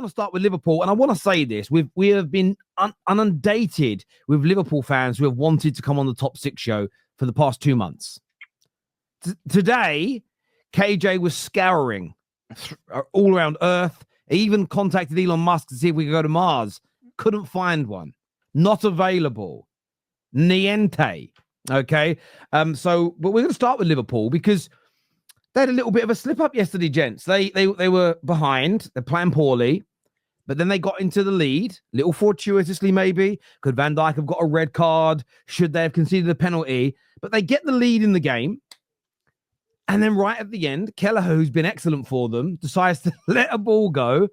want to start with Liverpool, and I want to say this: we have been inundated with Liverpool fans who have wanted to come on the Top 6 show for the past 2 months. Today, KJ was scouring all around Earth. He even contacted Elon Musk to see if we could go to Mars. Couldn't find one. Not available. Niente. Okay. But we're going to start with Liverpool because they had a little bit of a slip up yesterday, gents. They were behind. They're playing poorly, but then they got into the lead, little fortuitously maybe. Could Van Dijk have got a red card? Should they have conceded a penalty? But they get the lead in the game. And then right at the end, Kelleher, who's been excellent for them, decides to let a ball go.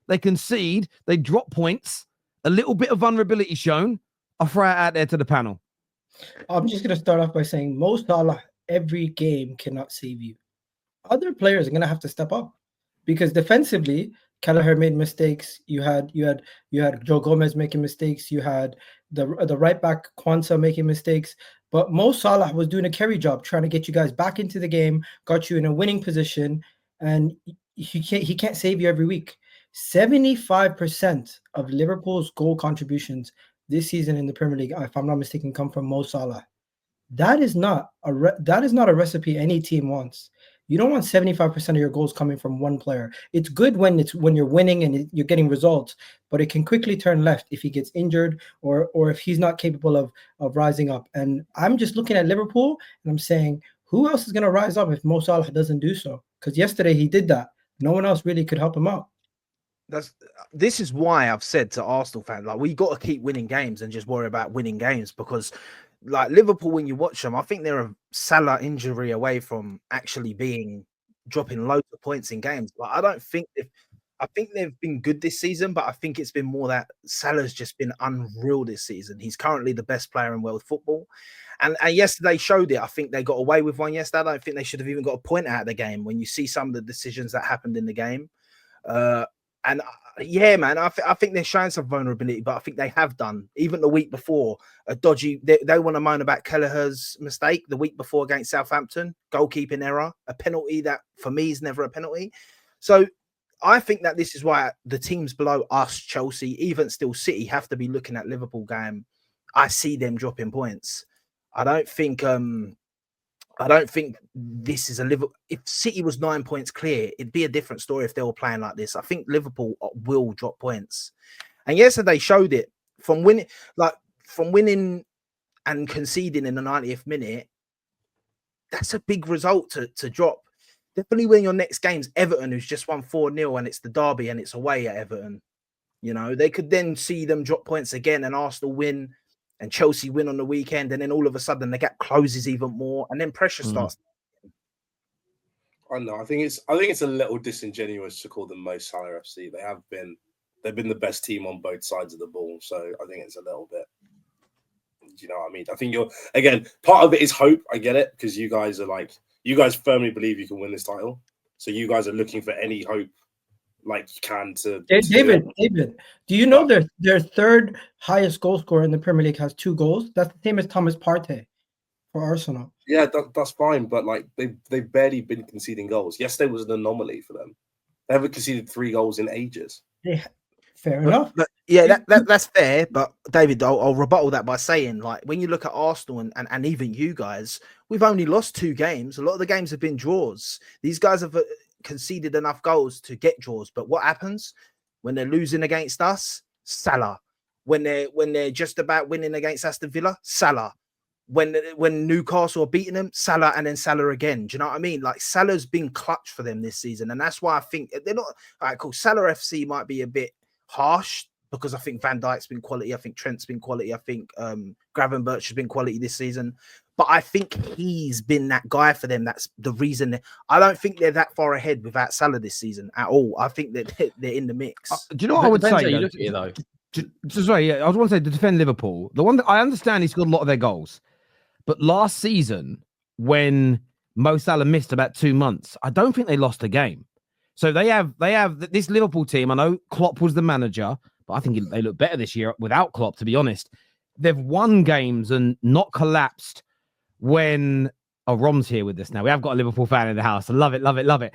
They concede. They drop points. A little bit of vulnerability shown. I'll throw it out there to the panel. I'm just going to start off by saying Mo Salah, every game cannot save you. Other players are going to have to step up because defensively, Kelleher made mistakes. You had Joe Gomez making mistakes. You had the right back Kwanzaa making mistakes. But Mo Salah was doing a carry job, trying to get you guys back into the game, got you in a winning position, and he can't save you every week. 75% of Liverpool's goal contributions this season in the Premier League, if I'm not mistaken, come from Mo Salah. That is not a recipe any team wants. You don't want 75% of your goals coming from one player. It's good when you're winning and you're getting results, but it can quickly turn left if he gets injured or if he's not capable of rising up. And I'm just looking at Liverpool and I'm saying, who else is going to rise up if Mo Salah doesn't do so? Because yesterday he did that. No one else really could help him out. This is why I've said to Arsenal fans, like, we got to keep winning games and just worry about winning games because, like, Liverpool, when you watch them, I think they're a Salah injury away from actually dropping loads of points in games. But I think they've been good this season, but I think it's been more that Salah's just been unreal this season. He's currently the best player in world football. And yesterday showed it. I think they got away with one yesterday. I don't think they should have even got a point out of the game when you see some of the decisions that happened in the game. And yeah, man, I think they're showing some vulnerability, but I think they have done. Even the week before, a dodgy, they want to moan about Kelleher's mistake the week before against Southampton, goalkeeping error, a penalty that for me is never a penalty. So I think that this is why the teams below us, Chelsea, even still City, have to be looking at Liverpool game. I see them dropping points. I don't think this is a Liverpool. If City was 9 points clear, it'd be a different story if they were playing like this. I think Liverpool will drop points. And yesterday showed it from winning and conceding in the 90th minute. That's a big result to drop. Definitely win your next game's Everton, who's just won 4-0 and it's the derby and it's away at Everton. You know, they could then see them drop points again and Arsenal win and Chelsea win on the weekend, and then all of a sudden the gap closes even more, and then pressure starts. I don't know. I think it's a little disingenuous to call them Mo Salah FC. They've been the best team on both sides of the ball, so I think it's a little bit. Do you know what I mean? I think part of it is hope. I get it because you guys firmly believe you can win this title, so you guys are looking for any hope like you can to. David, do you know their third highest goal scorer in the Premier League has 2 goals? That's the same as Thomas Partey for Arsenal. Yeah, that's fine, but like they've barely been conceding goals. Yesterday was an anomaly for them. They haven't conceded 3 goals in ages. Yeah, fair enough. But yeah, that's fair. But David, I'll rebuttal that by saying, like, when you look at Arsenal and even you guys, we've only lost 2 games. A lot of the games have been draws. These guys have conceded enough goals to get draws, but what happens when they're losing against us? Salah. When they're just about winning against Aston Villa, Salah. When Newcastle are beating them, Salah, and then Salah again. Do you know what I mean? Like, Salah's been clutch for them this season, and that's why I think they're not. All right, cool. Salah FC might be a bit harsh because I think Van Dijk's been quality. I think Trent's been quality. I think Gravenberch has been quality this season. But I think he's been that guy for them. That's the reason. I don't think they're that far ahead without Salah this season at all. I think that they're in the mix. Do you know what I would say? Sorry, I was want to say to defend Liverpool. The one that I understand, he scored a lot of their goals, but last season when Mo Salah missed about 2 months, I don't think they lost a game. So they have this Liverpool team. I know Klopp was the manager, but I think they look better this year without Klopp. To be honest, they've won games and not collapsed. When Rom's here with us now, we have got a Liverpool fan in the house. I love it. Like,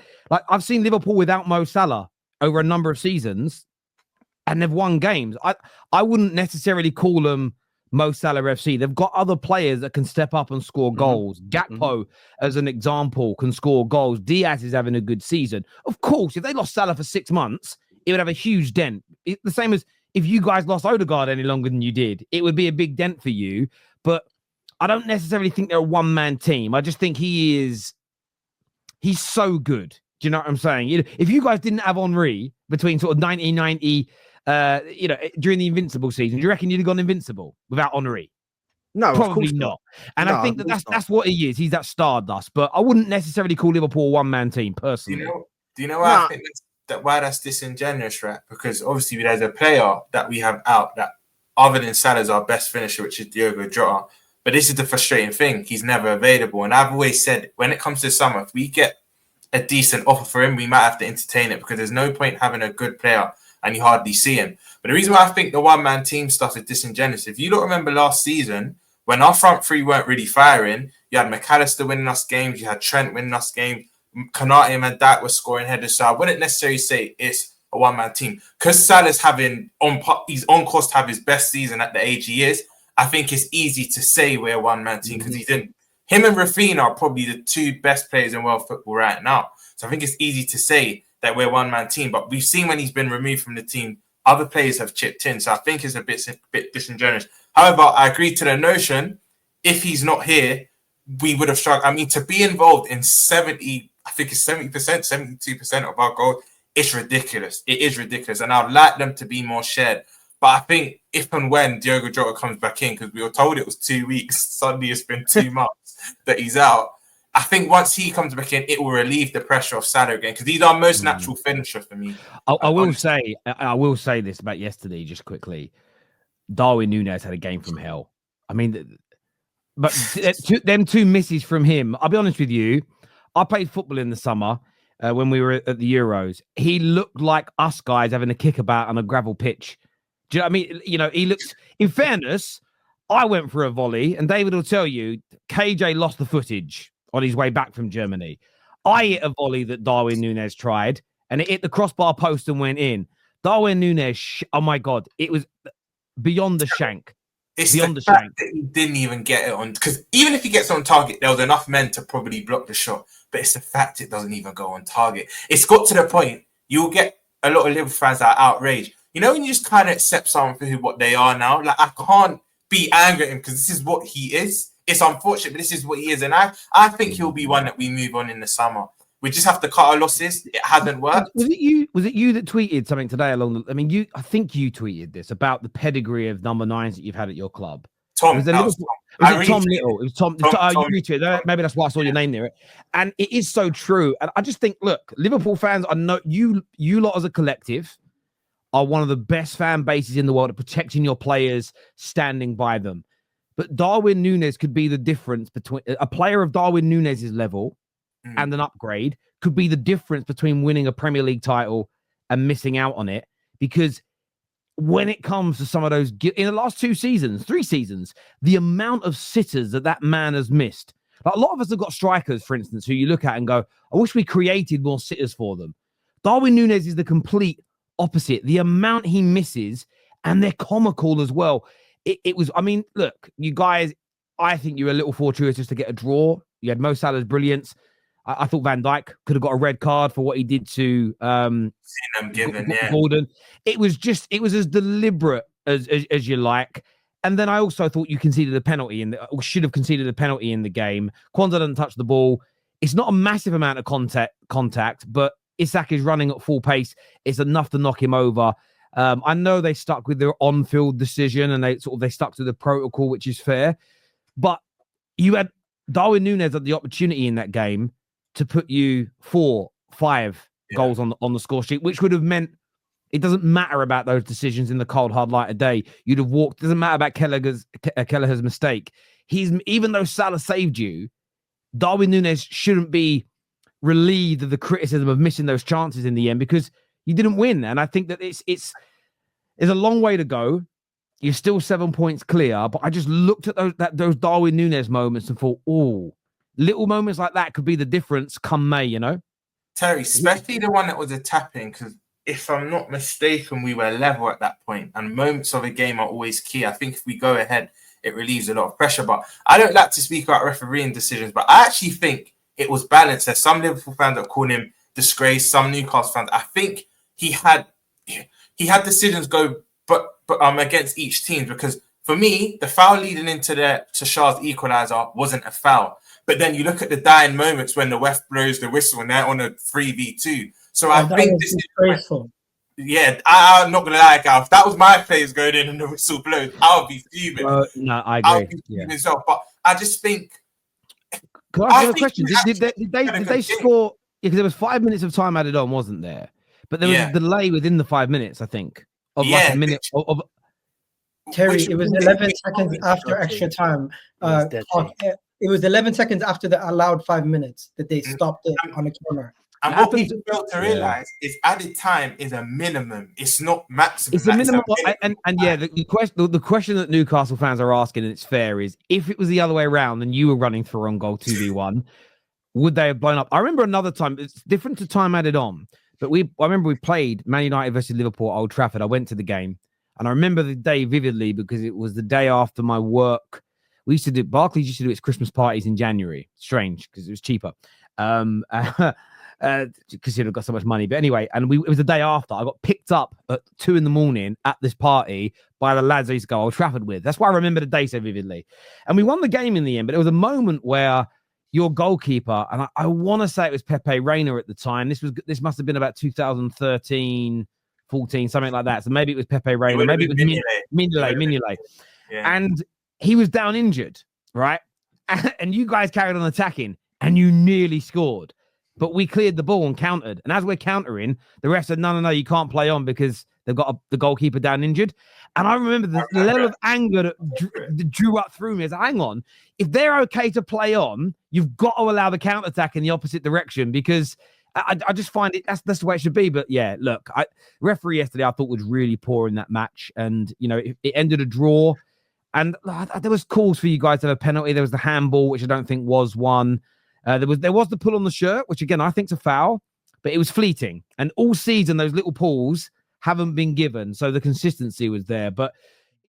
I've seen Liverpool without Mo Salah over a number of seasons and they've won games. I wouldn't necessarily call them Mo Salah FC. They've got other players that can step up and score goals. Gakpo, as an example, can score goals. Diaz is having a good season. Of course, if they lost Salah for 6 months, it would have a huge dent. The same as if you guys lost Odegaard any longer than you did, it would be a big dent for you. But I don't necessarily think they're a one-man team. I just think he's so good. Do you know what I'm saying? If you guys didn't have Henry between sort of 1990, during the Invincible season, do you reckon you'd have gone invincible without Henry? No, Probably not. And I think that's what he is. He's that stardust. But I wouldn't necessarily call Liverpool a one-man team personally. Do you know why I think why that's disingenuous, right? Because obviously there's a player that we have out that other than Salah's our best finisher, which is Diogo Jota. But this is the frustrating thing. He's never available. And I've always said, when it comes to summer, if we get a decent offer for him, we might have to entertain it because there's no point having a good player and you hardly see him. But the reason why I think the one-man team stuff is disingenuous, if you don't remember last season, when our front three weren't really firing, you had McAllister winning us games, you had Trent winning us games, Konate and Van were scoring headers. So I wouldn't necessarily say it's a one-man team. Because Salah's he's on course to have his best season at the age he is, I think it's easy to say we're a one-man team because he didn't. Him and Rafinha are probably the two best players in world football right now. So I think it's easy to say that we're a one-man team. But we've seen when he's been removed from the team, other players have chipped in. So I think it's a bit disingenuous. However, I agree to the notion, if he's not here, we would have struggled. I mean, to be involved in 70%, 72% of our goals, it's ridiculous. It is ridiculous. And I'd like them to be more shared. But I think if and when Diogo Jota comes back in, because we were told it was 2 weeks, suddenly it's been 2 months that he's out. I think once he comes back in, it will relieve the pressure of Salah again, because he's our most natural finisher for me. I will say this about yesterday, just quickly. Darwin Núñez had a game from hell. I mean, but them two misses from him. I'll be honest with you. I played football in the summer when we were at the Euros. He looked like us guys having a kickabout on a gravel pitch. Do you know what I mean? He looks, in fairness, I went for a volley, and David will tell you, KJ lost the footage on his way back from Germany. I hit a volley that Darwin Núñez tried, and it hit the crossbar post and went in. Darwin Núñez, oh my God, it was beyond the shank. It's beyond the fact that he didn't even get it on, because even if he gets on target, there was enough men to probably block the shot, but it's the fact it doesn't even go on target. It's got to the point, you'll get a lot of Liverpool fans that are outraged. When you just kind of accept someone for what they are now, like, I can't be angry at him because this is what he is. It's unfortunate, but this is what he is. And I think he'll be one that we move on in the summer. We just have to cut our losses. It hasn't worked. Was it you that tweeted something today I think you tweeted this about the pedigree of number 9s that you've had at your club. Tom. Was it Tom Little? It was Tom. You retweeted. Maybe that's why I saw your name near it. And it is so true. And I just think, look, Liverpool fans, I know you lot as a collective are one of the best fan bases in the world at protecting your players, standing by them. But Darwin Núñez could be the difference between a player of Darwin Núñez's level and an upgrade could be the difference between winning a Premier League title and missing out on it. Because when it comes to some of those, in the last 3 seasons, the amount of sitters that man has missed. Like, a lot of us have got strikers, for instance, who you look at and go, I wish we created more sitters for them. Darwin Núñez is the complete opposite. The amount he misses, and they're comical as well. It was, I mean, look, you guys, I think you were a little fortuitous to get a draw. You had Mo Salah's brilliance. I thought Van Dijk could have got a red card for what he did to Gordon. It was as deliberate as you like. And then I also thought you conceded a penalty should have conceded a penalty in the game. Kwanzaa doesn't touch the ball. It's not a massive amount of contact, but Isak is running at full pace. It's enough to knock him over. I know they stuck with their on-field decision and they stuck to the protocol, which is fair. But you had Darwin Núñez had the opportunity in that game to put you 4-5 goals on the score sheet, which would have meant it doesn't matter about those decisions in the cold, hard light of day. You'd have walked. It doesn't matter about Kelleher's mistake. Even though Salah saved you, Darwin Núñez shouldn't be relieved of the criticism of missing those chances in the end because you didn't win. And I think that it's a long way to go. You're still 7 points clear, but I just looked at those Darwin Núñez moments and thought, oh, little moments like that could be the difference come May, Terry, especially the one that was a tap-in, because if I'm not mistaken, we were level at that point, and moments of a game are always key. I think if we go ahead, it relieves a lot of pressure. But I don't like to speak about refereeing decisions, but I actually think it was balanced. There's some Liverpool fans that call him disgrace, some Newcastle fans. I think he had decisions go but against each team, because for me, the foul leading into to Shah's equaliser wasn't a foul. But then you look at the dying moments when the ref blows the whistle and they're on a 3v2. So I think this is graceful. Yeah, I'm not gonna lie, Gal. If that was my players going in and the whistle blows, I would be fuming. No, I agree. I would be fuming as well. But I just think. Can I ask you a question? Did they score? Yeah, because there was 5 minutes of time added on, wasn't there? But there was a delay within the 5 minutes, I think, of like a minute of. Terry, it was 11 seconds after extra time. It was 11 seconds after the allowed 5 minutes that they stopped it on the corner. And what people fail to realize is added time is a minimum. It's not maximum. It's a minimum. The question that Newcastle fans are asking, and it's fair, is if it was the other way around and you were running through on goal 2v1, would they have blown up? I remember another time. It's different to time added on, but I remember we played Man United versus Liverpool at Old Trafford. I went to the game, and I remember the day vividly because it was the day after my work. Barclays used to do its Christmas parties in January. Strange because it was cheaper. Because you've got so much money. But anyway, and it was the day after. I got picked up at 2 a.m. at this party by the lads I used to go Old Trafford with. That's why I remember the day so vividly. And we won the game in the end, but there was a moment where your goalkeeper, and I want to say it was Pepe Reina at the time. This must have been about 2013, 14, something like that. So maybe it was Pepe Reina, maybe it was Mignolet. Yeah. And he was down injured, right? And you guys carried on attacking, and you nearly scored. But we cleared the ball and countered. And as we're countering, the ref said, no, you can't play on because they've got the goalkeeper down injured. And I remember the level of anger that drew up through me. I said, hang on, if they're okay to play on, you've got to allow the counterattack in the opposite direction, because I just find that's the way it should be. But yeah, look, referee yesterday I thought was really poor in that match. And, it ended a draw. And there was calls for you guys to have a penalty. There was the handball, which I don't think was one. There was the pull on the shirt, which again I think's a foul, but it was fleeting. And all season those little pulls haven't been given, so the consistency was there. But